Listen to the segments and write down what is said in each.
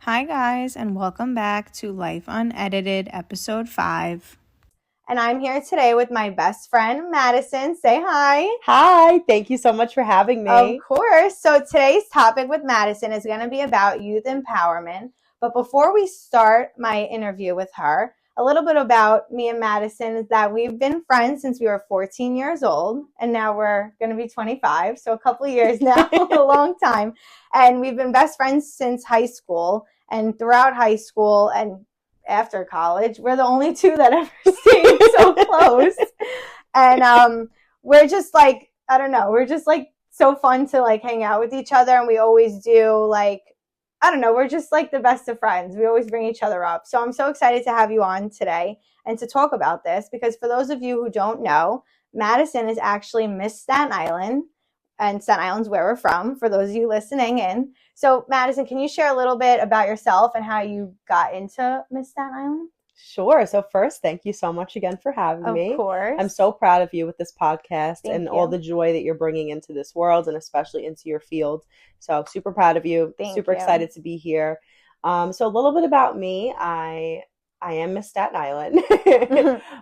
Hi, guys, and welcome back to Life Unedited, episode 5. And I'm here today with my best friend, Madison. Say hi. Hi, thank you so much for having me. Of course. So today's topic with Madison is going to be about youth empowerment. But before we start my interview with her, a little bit about me and Madison is that we've been friends since we were 14 years old, and now we're going to be 25, so a couple of years now, a long time. And we've been best friends since high school, and throughout high school and after college, we're the only two that ever stayed so close. And we're just like, I don't know, we're just like so fun to like hang out with each other, and we always do like, I don't know, we're just like the best of friends. We always bring each other up. So I'm so excited to have you on today and to talk about this, because for those of you who don't know, Madison is actually Miss Staten Island, and Staten Island's where we're from, for those of you listening in. So Madison, can you share a little bit about yourself and how you got into Miss Staten Island? Sure. So first, thank you so much again for having me. Of course. I'm so proud of you with this podcast Thank you. all the joy that you're bringing into this world and especially into your field. So super proud of you. Super excited to be here. So a little bit about me. I am Miss Staten Island,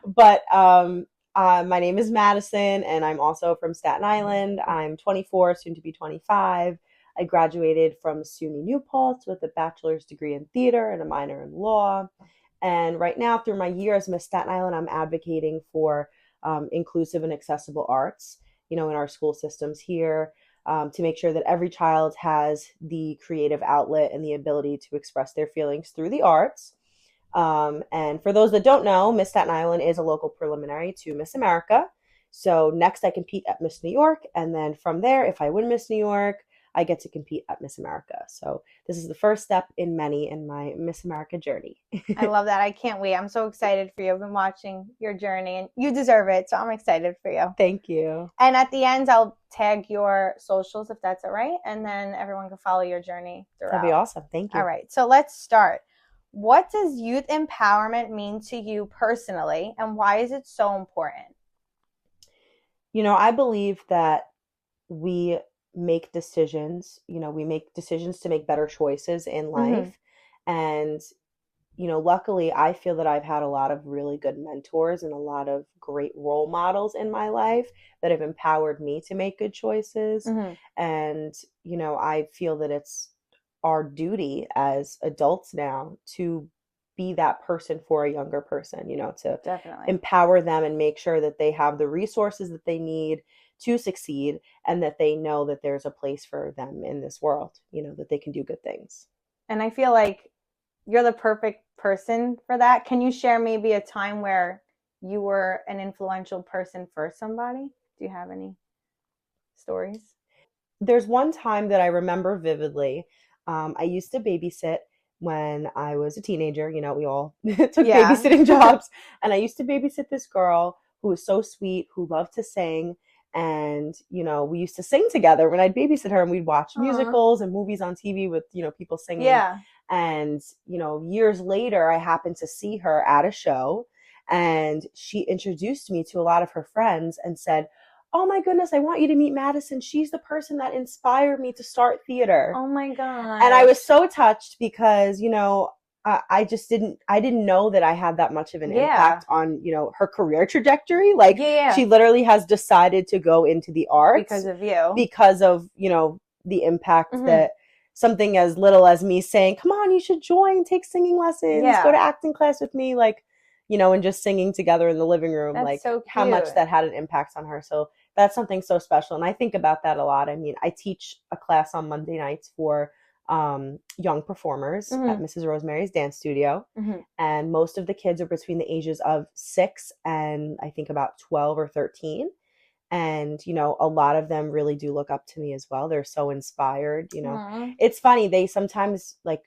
but my name is Madison, and I'm also from Staten Island. I'm 24, soon to be 25. I graduated from SUNY New Paltz with a bachelor's degree in theater and a minor in law. And right now, through my year as Miss Staten Island, I'm advocating for inclusive and accessible arts, in our school systems here, to make sure that every child has the creative outlet and the ability to express their feelings through the arts. And for those that don't know, Miss Staten Island is a local preliminary to Miss America. So next I compete at Miss New York. And then from there, if I win Miss New York, I get to compete at Miss America. So this is the first step in many in my Miss America journey. I love that. I can't wait. I'm so excited for you. I've been watching your journey, and you deserve it. So I'm excited for you. Thank you. And at the end, I'll tag your socials if that's all right. And then everyone can follow your journey throughout. That'd be awesome. Thank you. All right. So let's start. What does youth empowerment mean to you personally, and why is it so important? I believe that we make decisions, we make decisions to make better choices in life. And, luckily I feel that I've had a lot of really good mentors and a lot of great role models in my life that have empowered me to make good choices. And, I feel that it's our duty as adults now to be that person for a younger person, to Definitely empower them and make sure that they have the resources that they need to succeed, and that they know that there's a place for them in this world, that they can do good things. And I feel like you're the perfect person for that. Can you share maybe a time where you were an influential person for somebody? Do you have any stories? There's one time that I remember vividly. I used to babysit when I was a teenager. We all took babysitting jobs. And I used to babysit this girl who was so sweet, who loved to sing. And, we used to sing together when I'd babysit her, and we'd watch musicals and movies on TV with, people singing. Yeah. And, years later, I happened to see her at a show, and she introduced me to a lot of her friends and said, "Oh my goodness, I want you to meet Madison. She's the person that inspired me to start theater." Oh my God. And I was so touched because, I didn't know that I had that much of an impact on, her career trajectory. Like, she literally has decided to go into the arts because of you, because of, the impact that something as little as me saying, "Come on, you should join, take singing lessons, go to acting class with me," like, and just singing together in the living room. That's like so how much that had an impact on her. So that's something so special. And I think about that a lot. I mean, I teach a class on Monday nights for young performers at Mrs. Rosemary's Dance Studio. And most of the kids are between the ages of 6 and I think about 12 or 13. And, a lot of them really do look up to me as well. They're so inspired, It's funny. They sometimes like,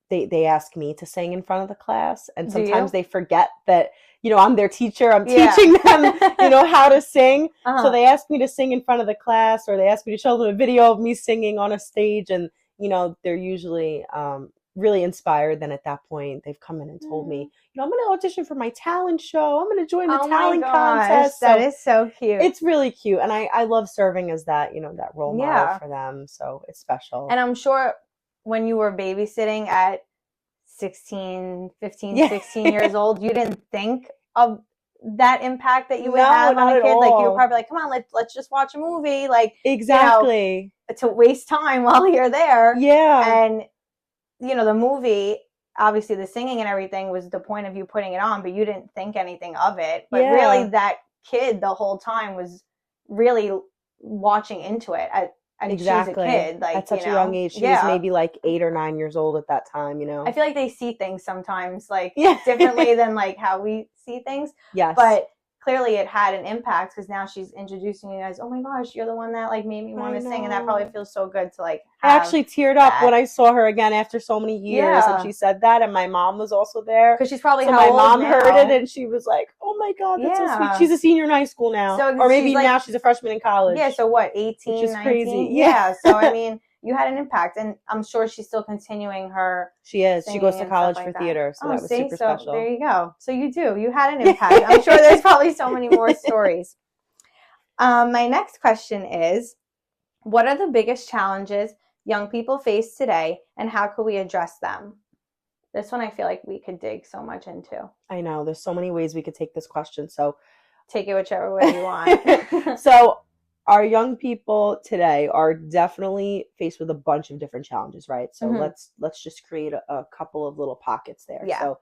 they ask me to sing in front of the class, and sometimes they forget that, I'm their teacher. I'm teaching them, how to sing. So they ask me to sing in front of the class, or they ask me to show them a video of me singing on a stage. And, they're usually really inspired. Then at that point, they've come in and told me, I'm going to audition for my talent show. I'm going to join the talent contest. That is so cute. It's really cute. And I love serving as that, that role model for them. So it's special. And I'm sure when you were babysitting at 15, 16 years old, you didn't think of that impact that you would have on a kid. Like, you were probably like, come on, let's just watch a movie. Like, exactly. To waste time while you're there. Yeah. And, the movie, obviously the singing and everything was the point of you putting it on, but you didn't think anything of it. But really that kid the whole time was really watching into it. And exactly. She's a kid. Like, at such a young age. She was maybe like 8 or 9 years old at that time, I feel like they see things sometimes like differently than like how we see things. Yes. But clearly it had an impact because now she's introducing you guys. Oh my gosh, you're the one that like made me want to sing, and that probably feels so good to like have I actually teared up when I saw her again after so many years, and she said that, and my mom was also there because she's probably so my mom heard it, and she was like, "Oh my god, that's so sweet." She's a senior in high school now, or maybe now she's a freshman in college. Yeah, so what, 18, which is 19? Crazy. Yeah, so I mean. You had an impact, and I'm sure she's still continuing her. She is. She goes to college for theater, so that was super special. There you go. So you do. You had an impact. I'm sure there's probably so many more stories. My next question is, what are the biggest challenges young people face today, and how could we address them? This one I feel like we could dig so much into. I know. There's so many ways we could take this question, so take it whichever way you want. So our young people today are definitely faced with a bunch of different challenges, right? So let's just create a couple of little pockets there. Yeah. So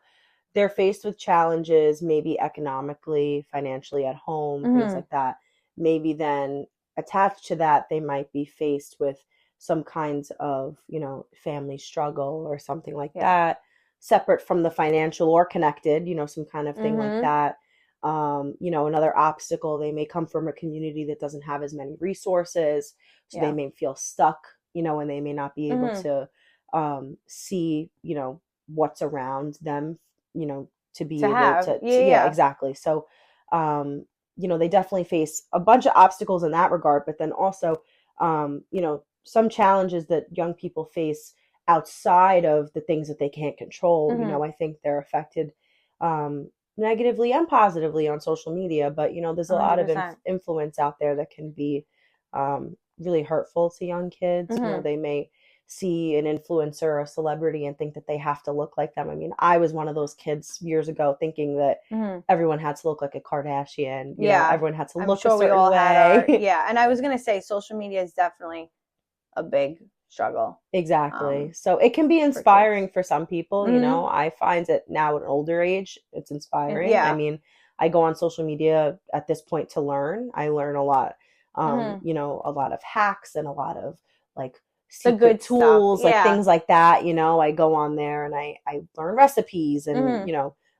they're faced with challenges, maybe economically, financially at home, things like that. Maybe then attached to that, they might be faced with some kinds of, family struggle or something like that, separate from the financial or connected, some kind of thing like that. Another obstacle, they may come from a community that doesn't have as many resources, so they may feel stuck, and they may not be able to see, what's around them, to be able to exactly. So, they definitely face a bunch of obstacles in that regard, but then also, some challenges that young people face outside of the things that they can't control. I think they're affected, negatively and positively on social media, but there's a lot of influence out there that can be really hurtful to young kids. They may see an influencer or a celebrity and think that they have to look like them. I mean, I was one of those kids years ago thinking that everyone had to look like a Kardashian. Everyone had to look a certain way. And I was gonna say social media is definitely a big struggle. Exactly. So it can be inspiring for some people, I find it now at an older age, it's inspiring. Yeah. I mean, I go on social media at this point to learn. I learn a lot, a lot of hacks and a lot of like secret the good tools, stuff. like things like that. I go on there and I learn recipes and,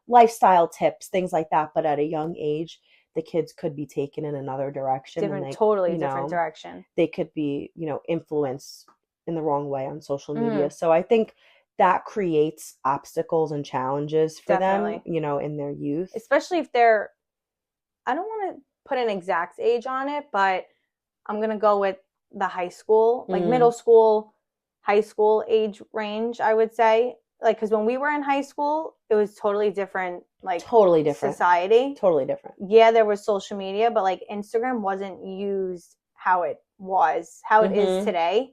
lifestyle tips, things like that. But at a young age, the kids could be taken in another direction. Totally different direction. They could be, influenced in the wrong way on social media. So I think that creates obstacles and challenges for them, in their youth. Especially if they're, I don't want to put an exact age on it, but I'm going to go with the high school, like middle school, high school age range, I would say. Like, because when we were in high school, it was totally different, like totally different society. Totally different. Yeah, there was social media, but like Instagram wasn't used how it is today.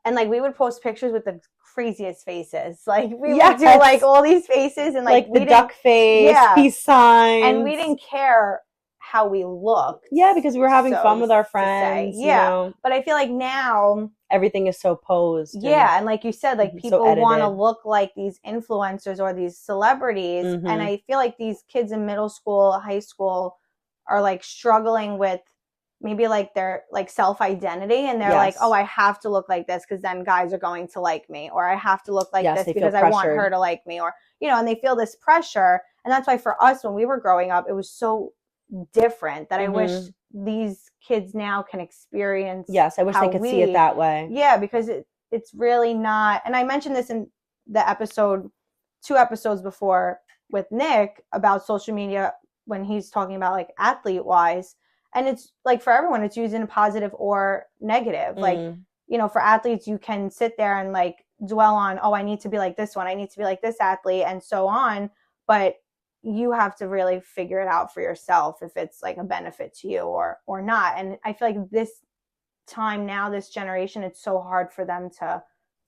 And like we would post pictures with the craziest faces. Like we would do like all these faces and like the duck face, peace signs. And we didn't care how we looked. Yeah, because we were having fun with our friends. Yeah. But I feel like now everything is so posed. Yeah, and like you said, like people want to look like these influencers or these celebrities. And I feel like these kids in middle school, high school are like struggling with maybe like their like self-identity, and they're like, oh, I have to look like this because then guys are going to like me, or I have to look like this because I want her to like me, or and they feel this pressure. And that's why for us when we were growing up, it was so different that I wish these kids now can experience. Yes, I wish they could see it that way. Yeah, because it's really not. And I mentioned this in the episode 2 episodes before with Nick about social media when he's talking about like athlete wise. And it's like for everyone, it's used in a positive or negative. Like, for athletes, you can sit there and like dwell on, oh, I need to be like this one. I need to be like this athlete and so on. But you have to really figure it out for yourself if it's like a benefit to you or not. And I feel like this time now, this generation, it's so hard for them to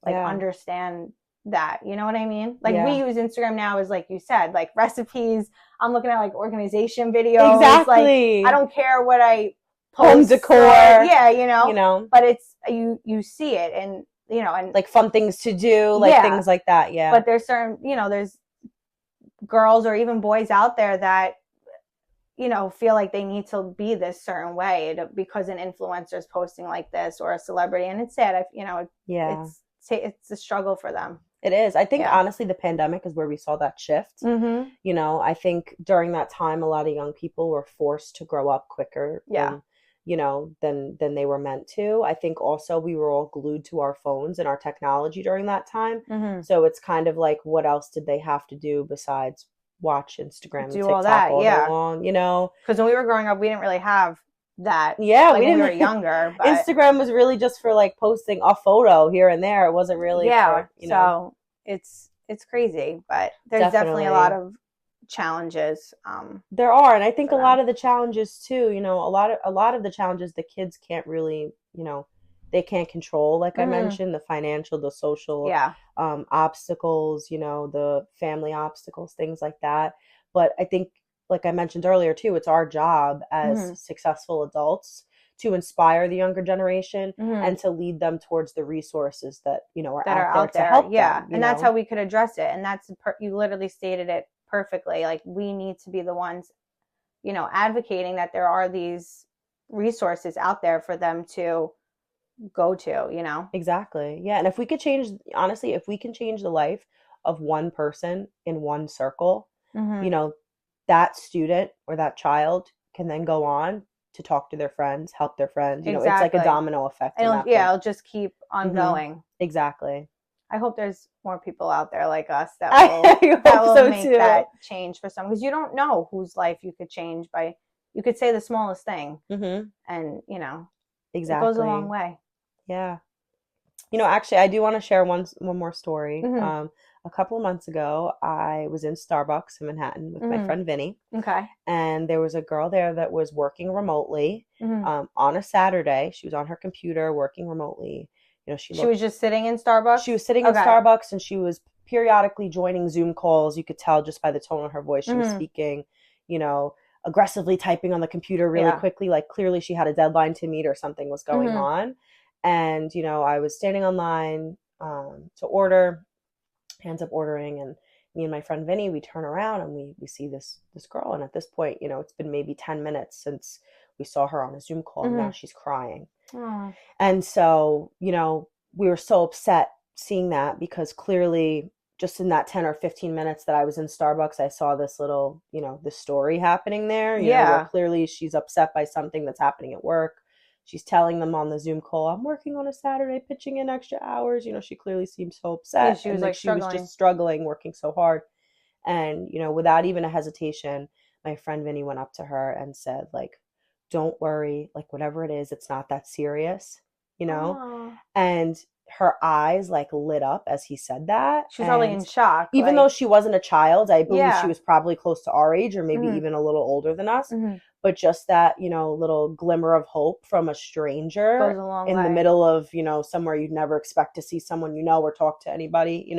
like understand that. You know what I mean? Like we use Instagram now as, like you said, like recipes. I'm looking at like organization videos. Exactly. Like I don't care what I post. Home decor. Yeah, you know. But it's you see it, and and like fun things to do, like things like that. Yeah. But there's certain, there's girls or even boys out there that feel like they need to be this certain way because an influencer is posting like this, or a celebrity, and it's sad. It's a struggle for them. It is. I think honestly, the pandemic is where we saw that shift. Mm-hmm. I think during that time, a lot of young people were forced to grow up quicker. Than they were meant to. I think also we were all glued to our phones and our technology during that time. Mm-hmm. So it's kind of like, what else did they have to do besides watch Instagram and TikTok all day long, Because when we were growing up, we didn't really have that. Yeah, we didn't. When we were younger. But Instagram was really just for like posting a photo here and there. It wasn't really for, So it's crazy, but there's definitely a lot of challenges. There are, and I think a lot of the challenges too, a lot of the challenges the kids can't really, they can't control, like I mentioned, the financial, the social obstacles, the family obstacles, things like that. But I think, like I mentioned earlier too, it's our job as successful adults to inspire the younger generation and to lead them towards the resources that are out there to help them. And that's how we could address it. And that's you literally stated it perfectly. Like, we need to be the ones advocating that there are these resources out there for them to go to. Exactly. Yeah. And if we could change, honestly, if we can change the life of one person in one circle, that student or that child can then go on to talk to their friends, help their friends. It's like a domino effect. It'll just keep on going. Exactly. I hope there's more people out there like us that will make that change for some, because you don't know whose life you could change by, you could say the smallest thing, and exactly, it goes a long way. Yeah. Actually, I do want to share one more story. A couple of months ago, I was in Starbucks in Manhattan with my friend Vinny. Okay. And there was a girl there that was working remotely on a Saturday. She was on her computer working remotely. She was just sitting in Starbucks? She was sitting in Starbucks, and she was periodically joining Zoom calls. You could tell just by the tone of her voice. She was speaking, aggressively typing on the computer really quickly. Like, clearly she had a deadline to meet or something was going on. And, I was standing online to order, ends up ordering, and me and my friend Vinny, we turn around and we see this girl. And at this point, it's been maybe 10 minutes since we saw her on a Zoom call, and now she's crying. Aww. And so, we were so upset seeing that, because clearly just in that 10 or 15 minutes that I was in Starbucks, I saw this little, this story happening there. You know, where clearly she's upset by something that's happening at work. She's telling them on the Zoom call, I'm working on a Saturday, pitching in extra hours. She clearly seems so upset. Yeah, she was she was just struggling, working so hard. And, without even a hesitation, my friend Vinny went up to her and said, like, don't worry, like, whatever it is, it's not that serious, Aww. And her eyes like lit up as he said that. She was probably in shock. Even though she wasn't a child, I believe she was probably close to our age, or maybe even a little older than us. But just that, little glimmer of hope from a stranger goes a long way. The middle of, somewhere you'd never expect to see someone, or talk to anybody,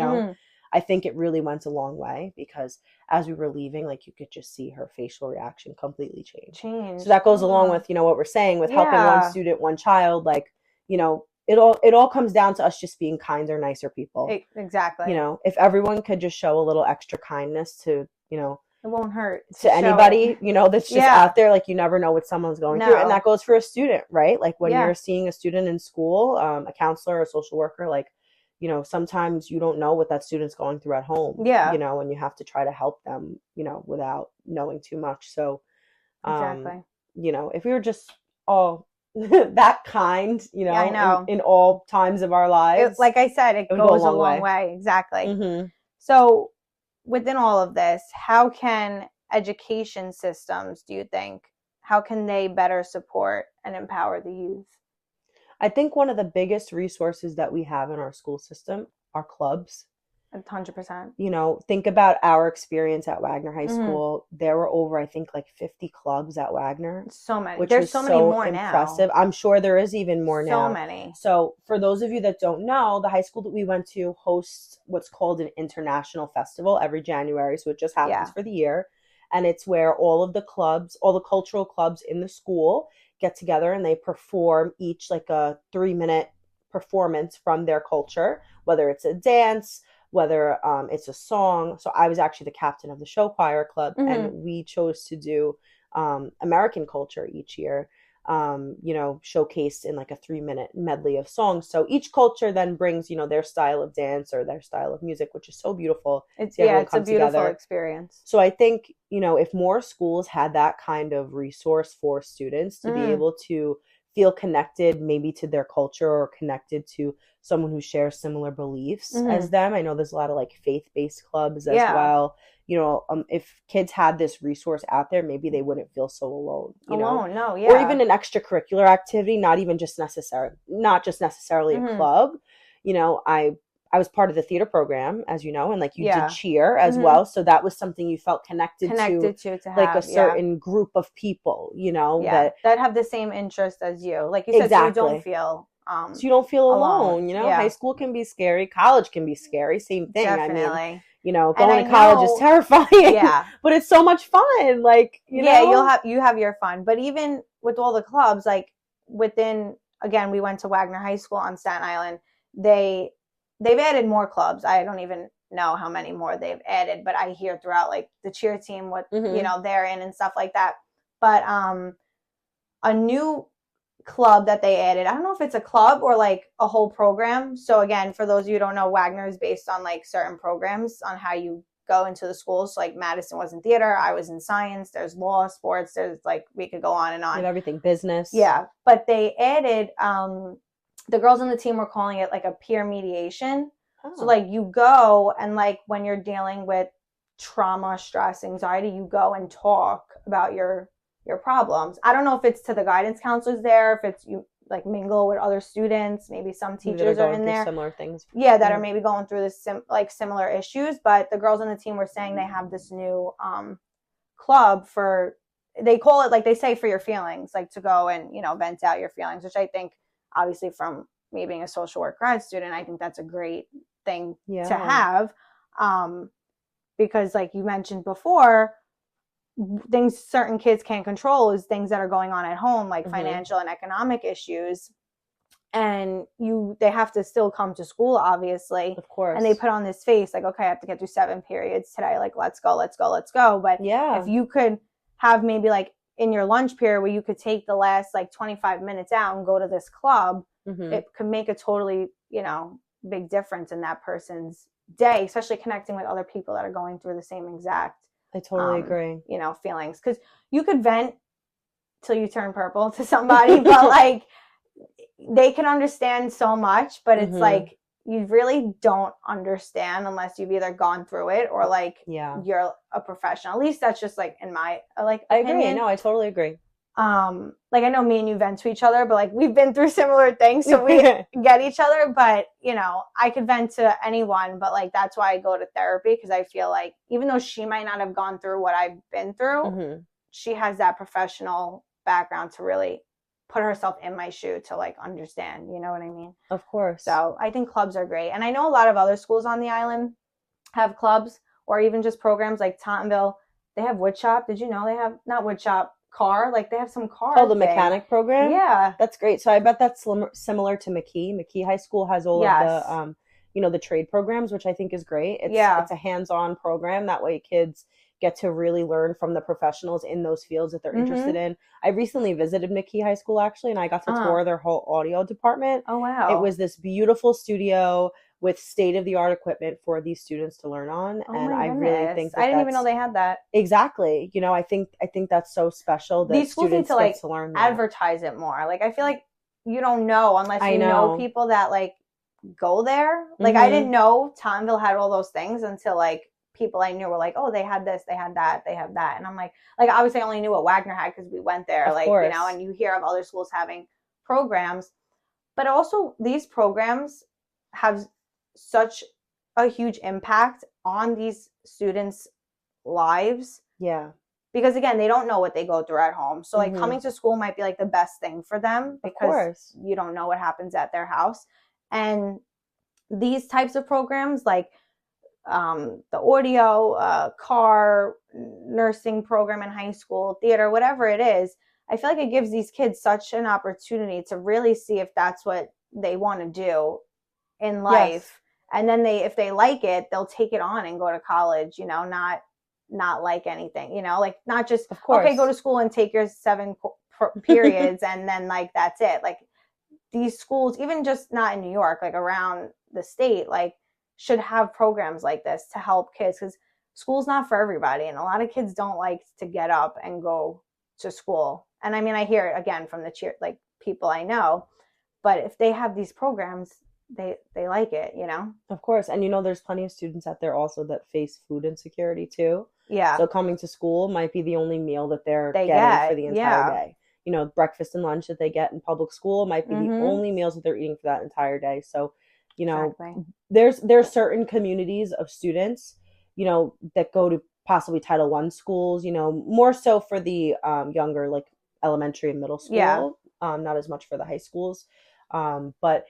I think it really went a long way, because as we were leaving, like, you could just see her facial reaction completely change. So that goes along with, what we're saying with helping one student, one child, like, it all comes down to us just being kinder, nicer people. Exactly. If everyone could just show a little extra kindness to, it won't hurt to anybody, that's just out there. Like, you never know what someone's going through. And that goes for a student, right? Like, when you're seeing a student in school, a counselor, a social worker, like, sometimes you don't know what that student's going through at home. And you have to try to help them, without knowing too much. So, exactly. If we were just all that kind, I know. In all times of our lives. Like I said, it goes a long way. Exactly. So within all of this, how can education systems, do you think, how can they better support and empower the youth? I think one of the biggest resources that we have in our school system are clubs. 100%. You know, think about our experience at Wagner High School. There were over, I think, like 50 clubs at Wagner. So many. Which There's was so many more impressive. now. I'm sure there is even more now. So many. So for those of you that don't know, the high school that we went to hosts what's called an international festival every January. So it just happens for the year. And it's where all of the clubs, all the cultural clubs in the school get together and they perform each like a 3-minute performance from their culture, whether it's a dance, whether it's a song. So I was actually the captain of the show choir club, and we chose to do American culture each year, you know, showcased in like a 3-minute medley of songs. So each culture then brings, you know, their style of dance or their style of music, which is so beautiful. It's a beautiful experience. So I think, you know, if more schools had that kind of resource for students to be able to feel connected maybe to their culture or connected to someone who shares similar beliefs as them. I know there's a lot of like faith-based clubs as well. You know, if kids had this resource out there, maybe they wouldn't feel so alone. You know? No, Or even an extracurricular activity, not just necessarily a club. You know, I was part of the theater program, as you know, and like you did cheer as well. So that was something you felt connected to like a certain group of people, you know, that have the same interest as you. Like you said, so you don't feel so you don't feel alone. You know, high school can be scary, college can be scary, same thing. Definitely. I mean, you know, going to college is terrifying. But it's so much fun. Like, you know, you have your fun. But even with all the clubs, like again, we went to Wagner High School on Staten Island. They've added more clubs. I don't even know how many more they've added, but I hear throughout like the cheer team, what, you know, they're in and stuff like that. But a new club that they added, I don't know if it's a club or like a whole program. So again, for those of you who don't know, Wagner is based on like certain programs on how you go into the schools. So like Madison was in theater, I was in science, there's law, sports, there's like, we could go on and on. And everything, business. Yeah. But they added, the girls on the team were calling it like a peer mediation. So like you go and like when you're dealing with trauma, stress, anxiety, you go and talk about your problems. I don't know if it's to the guidance counselors there, if it's you like mingle with other students, maybe some teachers are in there. Similar things. Yeah, that are maybe going through this similar issues. But the girls on the team were saying they have this new club for, they call it like they say for your feelings, like to go and, you know, vent out your feelings, which I think obviously from me being a social work grad student, I think that's a great thing to have. Because like you mentioned before, things certain kids can't control is things that are going on at home, like financial and economic issues. And they have to still come to school, obviously. Of course. And they put on this face like, okay, I have to get through 7 periods today. Like, let's go. But if you could have maybe like in your lunch period where you could take the last like 25 minutes out and go to this club, it could make a totally, you know, big difference in that person's day, especially connecting with other people that are going through the same exact I totally agree. You know, feelings. Because you could vent till you turn purple to somebody, but like they can understand so much, but it's like you really don't understand unless you've either gone through it or like you're a professional. At least that's just like in my like opinion. I agree. No, I totally agree. Like I know me and you vent to each other, but like we've been through similar things, so we get each other. But you know, I could vent to anyone, but like that's why I go to therapy, because I feel like even though she might not have gone through what I've been through, she has that professional background to really put herself in my shoe to like understand, you know what I mean? Of course. So I think clubs are great. And I know a lot of other schools on the island have clubs or even just programs like Tottenville. They have woodshop. Did you know they have, not woodshop, car? Like they have some car. Oh, the mechanic program? Yeah. That's great. So I bet that's similar to McKee. McKee High School has all of the, you know, the trade programs, which I think is great. It's a hands-on program. That way kids get to really learn from the professionals in those fields that they're interested in. I recently visited McKee High School, actually, and I got to tour their whole audio department. Oh, wow. It was this beautiful studio with state-of-the-art equipment for these students to learn on. Oh, and I really think that I didn't even know they had that. Exactly. You know, I think that's so special that these schools need to like learn advertise it more. Like I feel like you don't know unless you know people that like go there. Like I didn't know Tottenville had all those things until like people I knew were like, oh, they had this, they had that, they have that. And I'm like obviously I only knew what Wagner had because we went there, you know, and you hear of other schools having programs. But also these programs have such a huge impact on these students' lives. Yeah. Because again, they don't know what they go through at home. So like coming to school might be like the best thing for them because you don't know what happens at their house. And these types of programs like the audio, car, nursing program in high school, theater, whatever it is, I feel like it gives these kids such an opportunity to really see if that's what they want to do in life. Yes. And then if they like it, they'll take it on and go to college, not like anything, like not just, okay, go to school and take your 7 periods and then like, that's it. Like these schools, even just not in New York, like around the state, like should have programs like this to help kids, because school's not for everybody. And a lot of kids don't like to get up and go to school. And I mean, I hear it again from the people I know, but if they have these programs, they like it, Of course. And there's plenty of students out there also that face food insecurity too. Yeah. So coming to school might be the only meal that they getting for the entire day. Breakfast and lunch that they get in public school might be the only meals that they're eating for that entire day. So, exactly. There's certain communities of students, that go to possibly Title I schools, more so for the younger, like elementary and middle school, not as much for the high schools. But,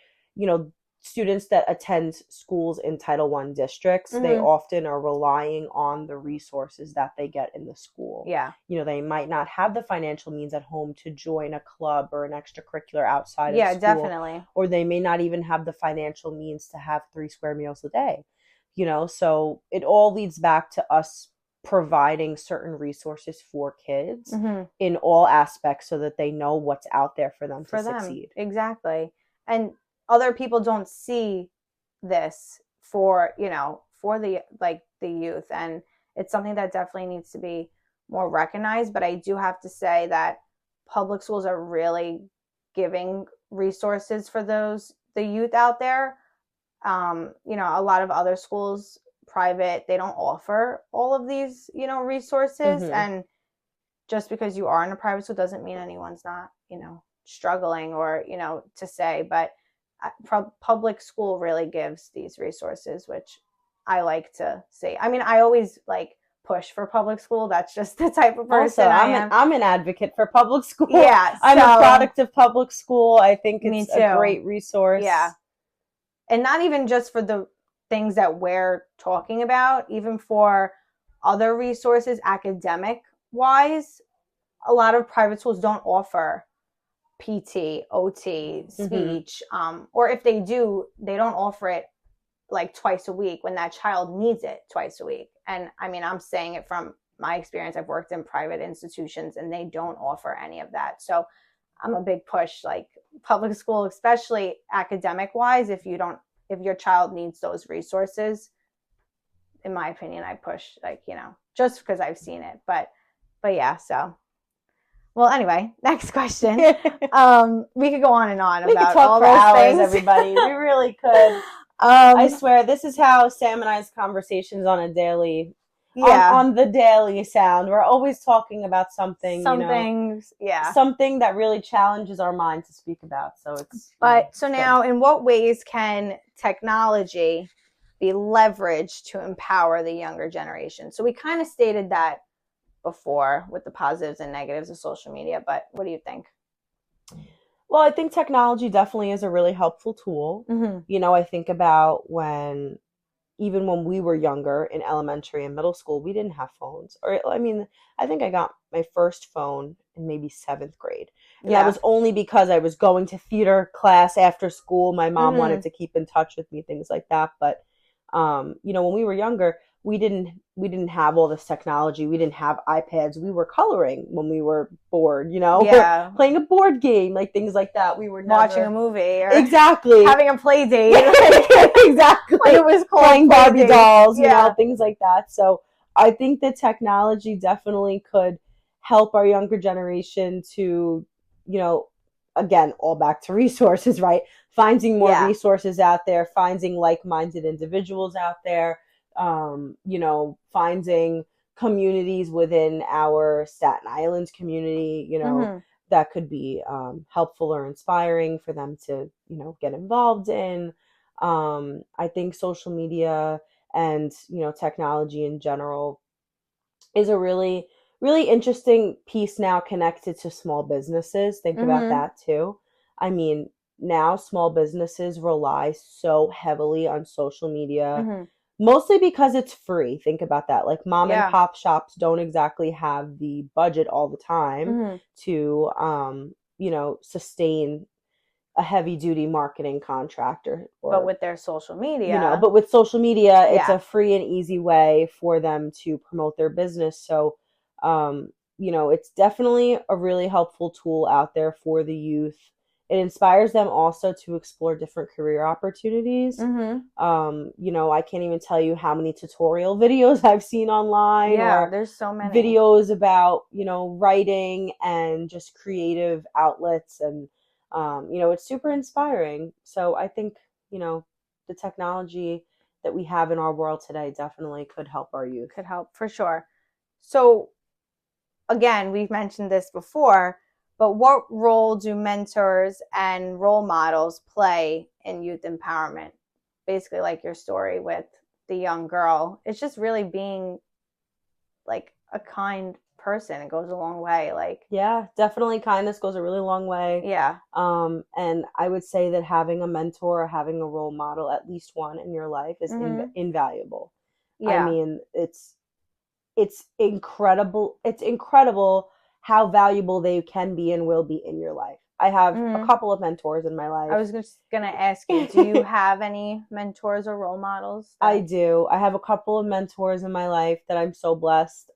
students that attend schools in Title I districts, they often are relying on the resources that they get in the school. Yeah. They might not have the financial means at home to join a club or an extracurricular outside of school. Yeah, definitely. Or they may not even have the financial means to have 3 square meals a day. So it all leads back to us providing certain resources for kids in all aspects so that they know what's out there for them to succeed. Exactly. And other people don't see this for the youth, and it's something that definitely needs to be more recognized. But I do have to say that public schools are really giving resources for the youth out there. A lot of other schools, private, they don't offer all of these, resources. And just because you are in a private school doesn't mean anyone's not, struggling or, to say, but public school really gives these resources, which I like to see. I mean, I always push for public school. That's just the type of person I am. I'm an advocate for public school. Yeah. I'm a product of public school. I think it's a great resource. Yeah. And not even just for the things that we're talking about, even for other resources, academic wise, a lot of private schools don't offer PT, OT, speech, or if they do, they don't offer it twice a week when that child needs it twice a week. And I mean, I'm saying it from my experience. I've worked in private institutions and they don't offer any of that. So I'm a big push, public school, especially academic wise, if your child needs those resources, in my opinion, I push, just because I've seen it, but yeah, so. Well, anyway, next question. We could go on and on about all those things. Everybody, we really could. I swear, this is how Sam and I's conversations on a daily, on the daily sound. We're always talking about something, something that really challenges our mind to speak about. So it's. But so now, in what ways can technology be leveraged to empower the younger generation? So we kind of stated that before with the positives and negatives of social media, but what do you think? Well, I think technology definitely is a really helpful tool. I think about even when we were younger in elementary and middle school, we didn't have phones. I think I got my first phone in maybe 7th grade. And that was only because I was going to theater class after school. My mom wanted to keep in touch with me, things like that. But, when we were younger, we didn't have all this technology. We didn't have iPads. We were coloring when we were bored, playing a board game, things like that. We were watching a movie or exactly having a play date. Exactly. It was called playing Barbie dolls, things like that. So I think that technology definitely could help our younger generation to, again, all back to resources, right? Finding more resources out there, finding like-minded individuals out there. Finding communities within our Staten Island community, that could be helpful or inspiring for them to, get involved in. I think social media and, technology in general is a really, really interesting piece now connected to small businesses. Think about that too. I mean, now small businesses rely so heavily on social media, mostly because it's free. Think about that. Like mom and pop shops don't exactly have the budget all the time to, sustain a heavy duty marketing contractor. But with their social media, but with social media, it's a free and easy way for them to promote their business. So, it's definitely a really helpful tool out there for the youth. It inspires them also to explore different career opportunities. I can't even tell you how many tutorial videos I've seen online. Yeah, there's so many videos about, writing and just creative outlets. And, it's super inspiring. So I think, the technology that we have in our world today definitely could help our youth. Could help for sure. So again, we've mentioned this before, but what role do mentors and role models play in youth empowerment? Basically, like your story with the young girl. It's just really being like a kind person. It goes a long way. Yeah, definitely kindness goes a really long way. Yeah. And I would say that having a mentor or having a role model, at least one in your life, is invaluable. Yeah. I mean, it's incredible. It's incredible how valuable they can be and will be in your life. I have a couple of mentors in my life. I was just going to ask you, do you have any mentors or role models? I do. I have a couple of mentors in my life that I'm so blessed.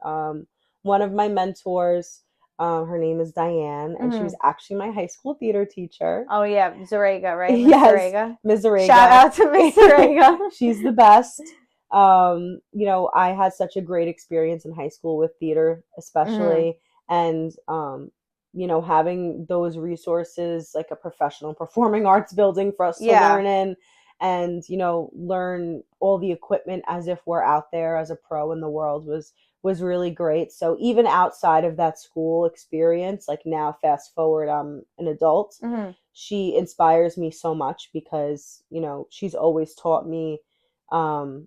One of my mentors, her name is Diane, and she was actually my high school theater teacher. Oh, yeah. Zarega, right? Yes, Ms. Zarega. Shout out to Miss Zarega. She's the best. I had such a great experience in high school with theater, especially. And, having those resources, like a professional performing arts building for us to learn in and, learn all the equipment as if we're out there as a pro in the world was really great. So even outside of that school experience, like now fast forward, I'm an adult, she inspires me so much because, she's always taught me, to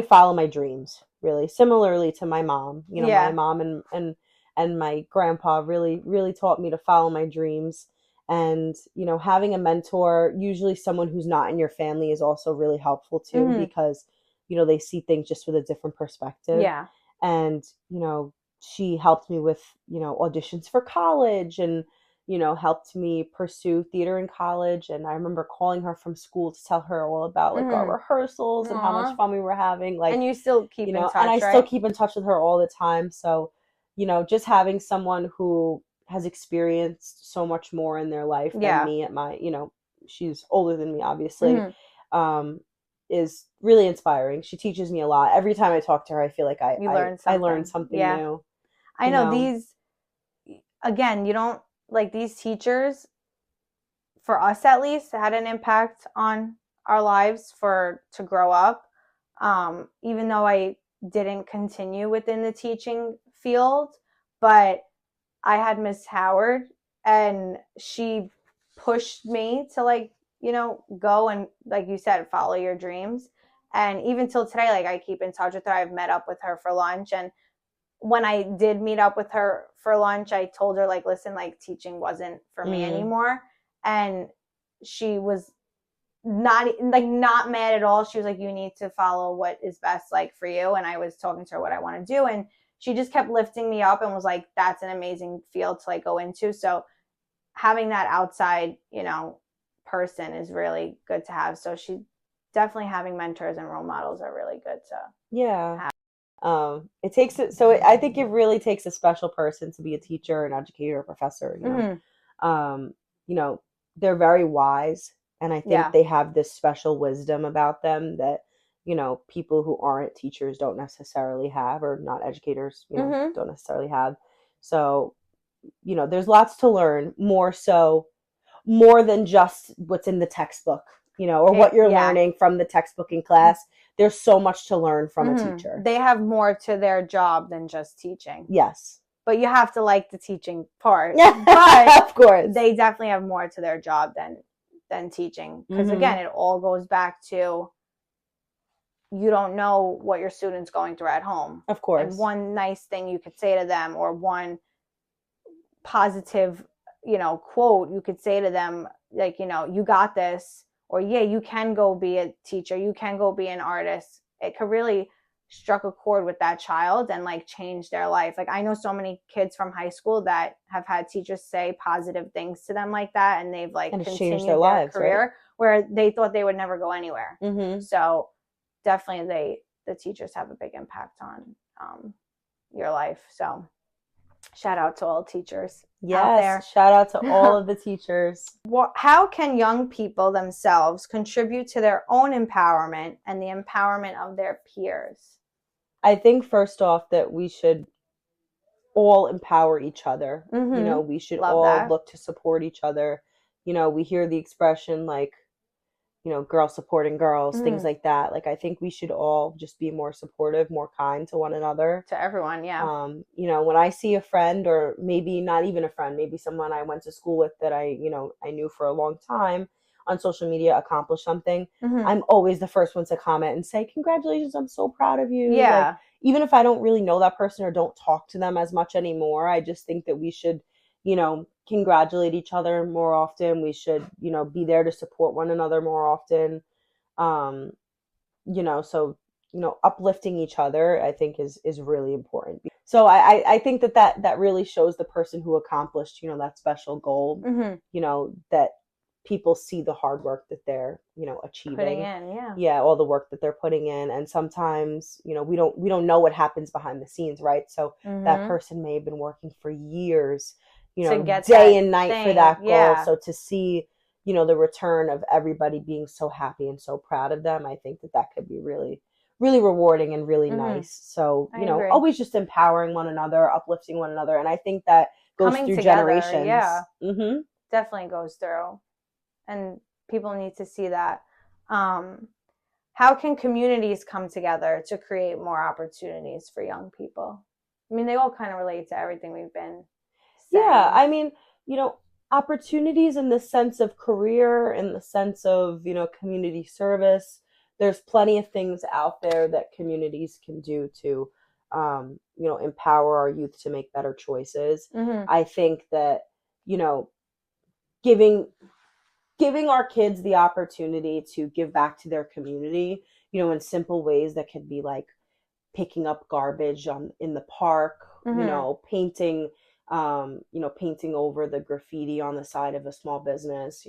follow my dreams, really similarly to my mom. My mom and my grandpa really, really taught me to follow my dreams. And, having a mentor, usually someone who's not in your family, is also really helpful too, because, they see things just with a different perspective. Yeah. And, she helped me with, auditions for college and, helped me pursue theater in college. And I remember calling her from school to tell her all about our rehearsals and how much fun we were having. And you still keep in touch, and I right? still keep in touch with her all the time. So, just having someone who has experienced so much more in their life than me at my, she's older than me, obviously, is really inspiring. She teaches me a lot. Every time I talk to her, I feel like I learn something new. I know these, again, you don't, like these teachers, for us at least, had an impact on our lives to grow up. Even though I didn't continue within the teaching field, but I had Miss Howard, and she pushed me to go and, like you said, follow your dreams. And even till today, I keep in touch with her. I've met up with her for lunch, and when I did meet up with her for lunch, I told her, listen, teaching wasn't for me anymore. And she was not mad at all. She was like, you need to follow what is best for you. And I was talking to her what I want to do, and she just kept lifting me up and was like, that's an amazing field to go into. So having that outside, person is really good to have. So she definitely, having mentors and role models are really good to have. I think it really takes a special person to be a teacher, an educator, a professor. They're very wise, and I think they have this special wisdom about them that people who aren't teachers don't necessarily have, or not educators, don't necessarily have. So, there's lots to learn, more than just what's in the textbook, or what you're learning from the textbook in class. There's so much to learn from a teacher. They have more to their job than just teaching. Yes. But you have to like the teaching part. But of course. They definitely have more to their job than than teaching. Because again, it all goes back to, you don't know what your student's going through at home. Of course. And one nice thing you could say to them, or one positive, quote you could say to them, like, you got this, or yeah, you can go be a teacher, you can go be an artist. It could really struck a chord with that child and like change their life. Like, I know so many kids from high school that have had teachers say positive things to them like that, and they've like continued their lives, career, right? Where they thought they would never go anywhere. So definitely the teachers have a big impact on your life. So shout out to all teachers out there. Shout out to all of the teachers. How can young people themselves contribute to their own empowerment and the empowerment of their peers? I think first off that we should all empower each other. We should look to support each other. We hear the expression like, girls supporting girls, things like that. Like, I think we should all just be more supportive, more kind to one another. To everyone, yeah. When I see a friend, or maybe not even a friend, maybe someone I went to school with that I knew for a long time on social media accomplish something, I'm always the first one to comment and say, congratulations, I'm so proud of you. Yeah. Like, even if I don't really know that person or don't talk to them as much anymore, I just think that we should, congratulate each other more often. We should, be there to support one another more often. So, uplifting each other, I think is really important. So I think that really shows the person who accomplished, that special goal, that people see the hard work that they're, achieving. Putting in, yeah, all the work that they're putting in. And sometimes, we don't know what happens behind the scenes, right? So that person may have been working for years, to get day and night for that goal. Yeah. So to see, the return of everybody being so happy and so proud of them, I think that could be really, really rewarding and really nice. So, always just empowering one another, uplifting one another. And I think that goes coming through together, generations. Yeah. Definitely goes through. And people need to see that. How can communities come together to create more opportunities for young people? I mean, they all kind of relate to everything we've been saying. Yeah, I mean, opportunities in the sense of career, in the sense of, community service. There's plenty of things out there that communities can do to, empower our youth to make better choices. I think that, giving our kids the opportunity to give back to their community, in simple ways that could be like picking up garbage in the park, painting, painting over the graffiti on the side of a small business,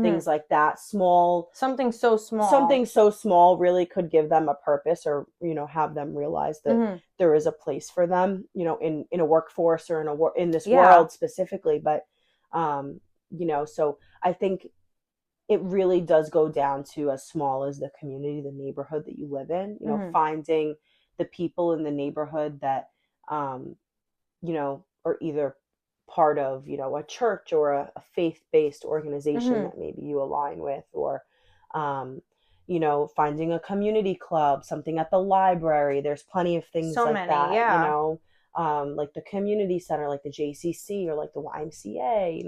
things like that. Something so small really could give them a purpose, or, have them realize that there is a place for them, in a workforce or in this world specifically. But, so I think it really does go down to as small as the community, the neighborhood that you live in, finding the people in the neighborhood that, are either part of, a church or a faith-based organization that maybe you align with, or, finding a community club, something at the library. There's plenty of things that, like the community center, like the JCC or like the YMCA,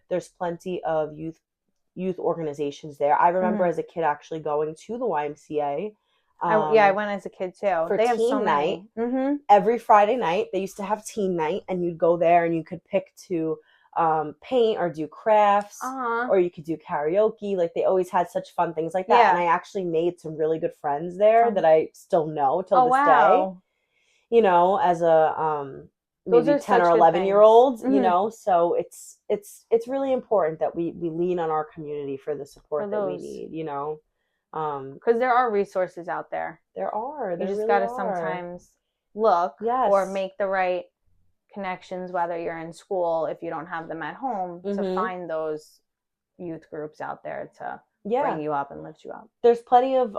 there's plenty of youth organizations there. I remember as a kid actually going to the YMCA. I went as a kid too. For teen so night. Every Friday night, they used to have teen night, and you'd go there and you could pick to paint or do crafts, or you could do karaoke. Like, they always had such fun things like that. And I actually made some really good friends there that I still know till this day. As a maybe 10 or 11-year-olds, so it's really important that we lean on our community for the support that we need, because there are resources out there. There you just really gotta sometimes look or make the right connections, whether you're in school, if you don't have them at home, to find those youth groups out there to bring you up and lift you up. There's plenty of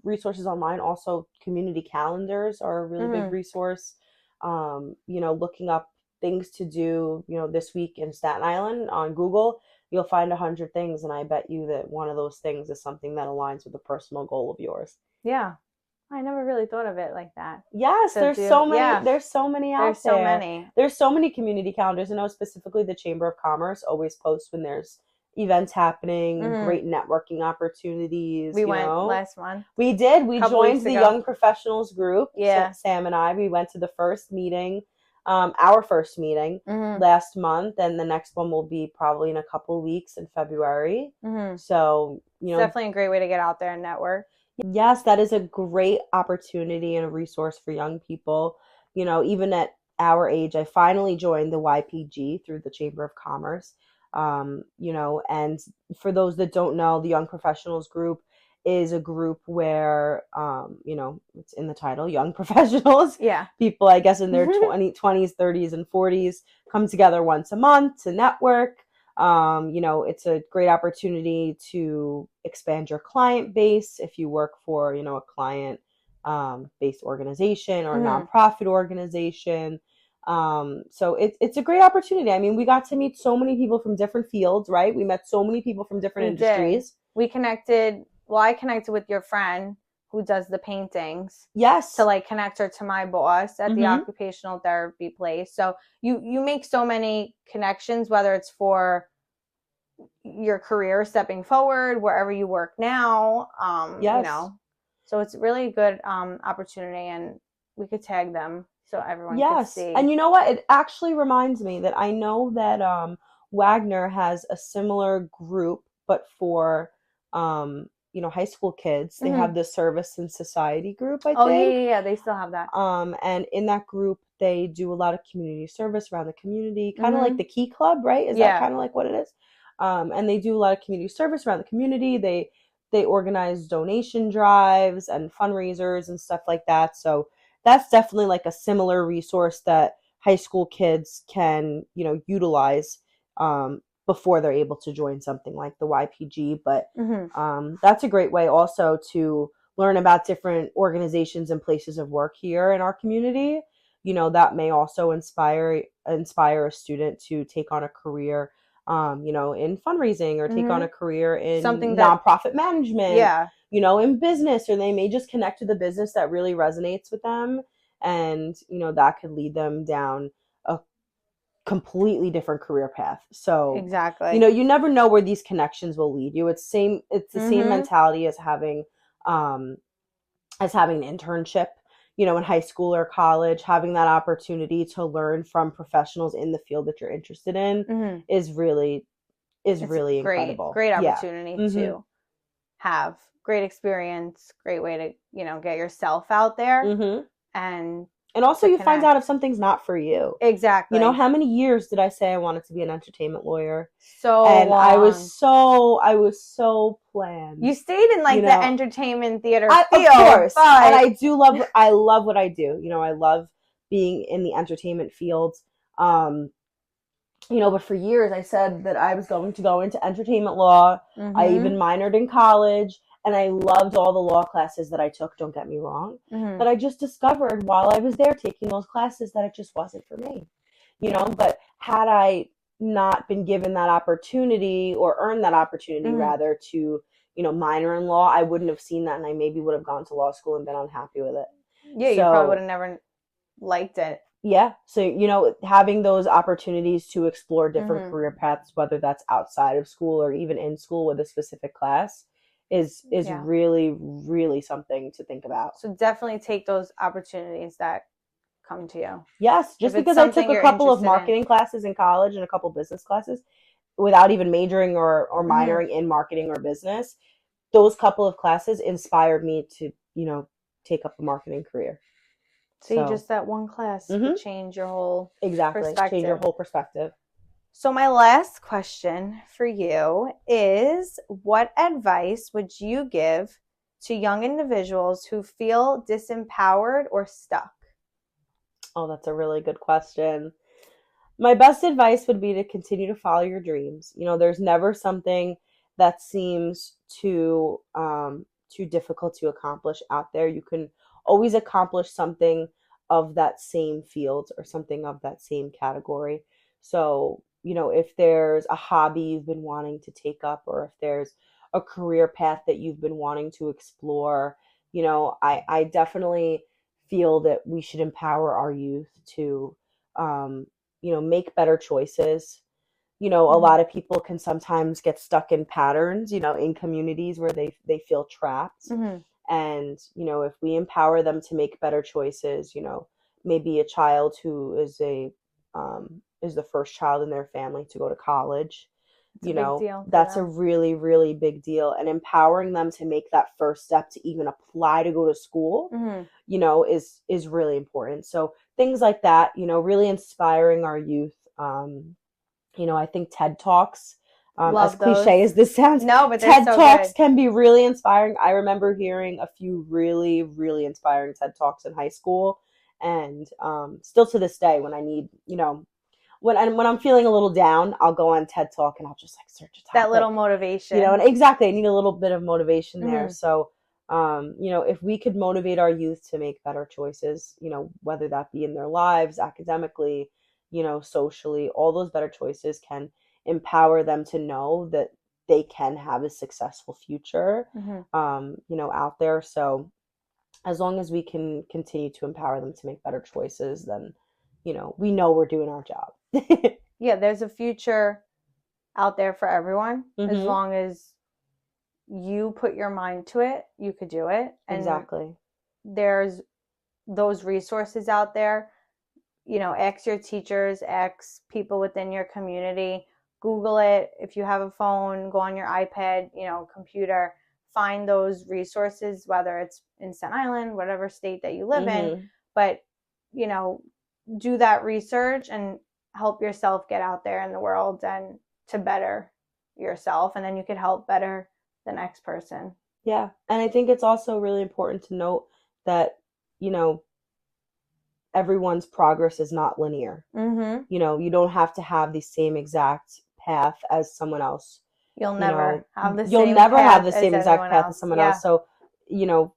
resources online. Also, community calendars are a really big resource. Looking up things to do, this week in Staten Island on Google, you'll find 100 things. And I bet you that one of those things is something that aligns with a personal goal of yours. Yeah. I never really thought of it like that. Yes, there's so many out there. There's so many. There's so many community calendars. I know specifically the Chamber of Commerce always posts when there's events happening, great networking opportunities. We went last month. We did. We joined the Young Professionals group. Yeah. Sam and I, we went to the first meeting, our first meeting last month, and the next one will be probably in a couple of weeks in February. So, it's definitely a great way to get out there and network. Yes, that is a great opportunity and a resource for young people. Even at our age, I finally joined the YPG through the Chamber of Commerce. And for those that don't know, the Young Professionals Group is a group where, it's in the title, Young Professionals. Yeah. People, I guess, in their 20s, 30s, and 40s come together once a month to network. It's a great opportunity to expand your client base if you work for, a client based organization or nonprofit organization. So it's a great opportunity. I mean, we got to meet so many people from different fields, right? We met so many people from different industries. We connected. Well, I connected with your friend who does the paintings. Yes. To connect her to my boss at the occupational therapy place. So you make so many connections, whether it's for your career stepping forward, wherever you work now. So it's really a good opportunity, and we could tag them so everyone can see. And you know what? It actually reminds me that I know that Wagner has a similar group, but for high school kids. They have the Service and Society group, I think. Oh, yeah, they still have that. And in that group, they do a lot of community service around the community, kind of like the Key Club, right? Is that kind of like what it is? And they do a lot of community service around the community. They organize donation drives and fundraisers and stuff like that. So that's definitely like a similar resource that high school kids can, utilize before they're able to join something like the YPG. But that's a great way also to learn about different organizations and places of work here in our community. That may also inspire a student to take on a career, in fundraising or take on a career in nonprofit management, in business, or they may just connect to the business that really resonates with them. And, that could lead them down a completely different career path. So exactly, you never know where these connections will lead you. It's the same mentality as having an internship, in high school or college. Having that opportunity to learn from professionals in the field that you're interested in is really incredible. Great opportunity to have great experience, great way to, get yourself out there. And also you find out if something's not for you. Exactly. How many years did I say I wanted to be an entertainment lawyer? And long. I was so planned. You stayed in the entertainment theater field. Of course. But... And I love what I do. I love being in the entertainment field. But for years I said that I was going to go into entertainment law. I even minored in college. And I loved all the law classes that I took, don't get me wrong. But I just discovered while I was there taking those classes that it just wasn't for me. But had I not been given that opportunity, or earned that opportunity rather, to, minor in law, I wouldn't have seen that, and I maybe would have gone to law school and been unhappy with it. Yeah, you probably would have never liked it. Yeah. So, having those opportunities to explore different career paths, whether that's outside of school or even in school with a specific class, is really, really something to think about. So definitely take those opportunities that come to you. Yes, just because I took a couple of marketing classes in college and a couple business classes without even majoring or minoring in marketing or business, those couple of classes inspired me to, take up a marketing career. So just that one class could change your whole perspective. Change your whole perspective. So my last question for you is, what advice would you give to young individuals who feel disempowered or stuck? Oh, that's a really good question. My best advice would be to continue to follow your dreams. There's never something that seems too difficult to accomplish out there. You can always accomplish something of that same field or something of that same category. So, if there's a hobby you've been wanting to take up, or if there's a career path that you've been wanting to explore, I definitely feel that we should empower our youth to, make better choices, you know, a lot of people can sometimes get stuck in patterns, you know, in communities where they feel trapped. And, you know, if we empower them to make better choices, you know, maybe a child who is the first child in their family to go to college, you know, that's a really, really big deal. And empowering them to make that first step to even apply to go to school, you know, is really important. So things like that, you know, really inspiring our youth. You know, I think TED Talks, as cliche as this sounds, but TED Talks can be really inspiring. I remember hearing a few really, really inspiring TED Talks in high school, and still to this day, when I need, you know, when I'm feeling a little down, I'll go on TED Talk and I'll just like search a topic. That little motivation, you know, and exactly, I need a little bit of motivation there. So, you know, if we could motivate our youth to make better choices, you know, whether that be in their lives, academically, you know, socially, all those better choices can empower them to know that they can have a successful future, you know, out there. So as long as we can continue to empower them to make better choices, then, you know we're doing our job. Yeah, there's a future out there for everyone. As long as you put your mind to it, you could do it. And exactly. There's those resources out there. You know, ask your teachers, ask people within your community, Google it. If you have a phone, go on your iPad, you know, computer, find those resources, whether it's in Staten Island, whatever state that you live in. But, you know, do that research and help yourself get out there in the world and to better yourself. And then you could help better the next person. Yeah. And I think it's also really important to note that, you know, everyone's progress is not linear. You know, you don't have to have the same exact path as someone else. You'll never have the same exact path as someone else. So, you know,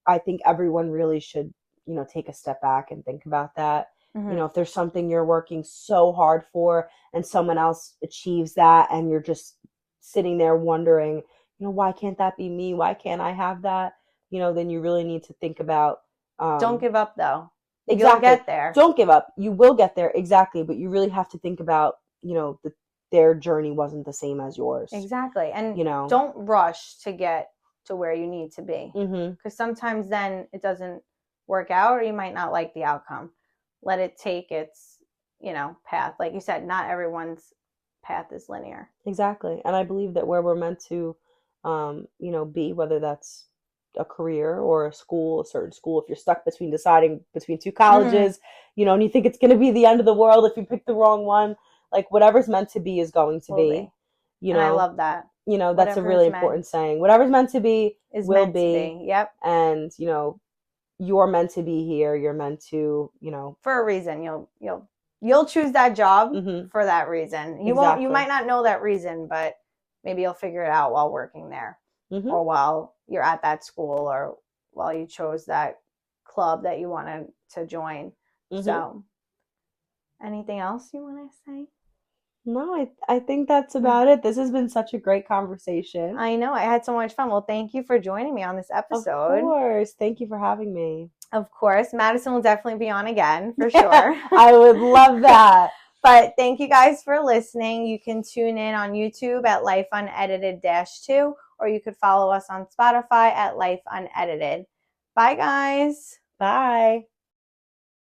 I think everyone really should, you know, take a step back and think about that. You know, if there's something you're working so hard for and someone else achieves that and you're just sitting there wondering, you know, why can't that be me? Why can't I have that? You know, then you really need to think about. Don't give up, though. Exactly. You'll get there. Don't give up. You will get there. Exactly. But you really have to think about, you know, their journey wasn't the same as yours. Exactly. And, you know, don't rush to get to where you need to be. Because sometimes then it doesn't work out or you might not like the outcome. Let it take its, you know, path. Like you said, not everyone's path is linear. Exactly. And I believe that where we're meant to, you know, be, whether that's a career or a certain school, if you're stuck deciding between two colleges, you know, and you think it's going to be the end of the world if you pick the wrong one, like whatever's meant to be is going to be, you know. And I love that. You know, that's a really important saying. Whatever's meant to be will be. Yep. And, you know, you're meant to be here. You're meant to, you know, for a reason. You'll choose that job for that reason. You might not know that reason, but maybe you'll figure it out while working there, or while you're at that school, or while you chose that club that you wanted to join. So, anything else you want to say? No, I think that's about it. This has been such a great conversation. I know. I had so much fun. Well, thank you for joining me on this episode. Of course. Thank you for having me. Of course. Madison will definitely be on again, for sure. I would love that. But thank you guys for listening. You can tune in on YouTube at LifeUnedited-2, or you could follow us on Spotify at LifeUnedited. Bye, guys. Bye.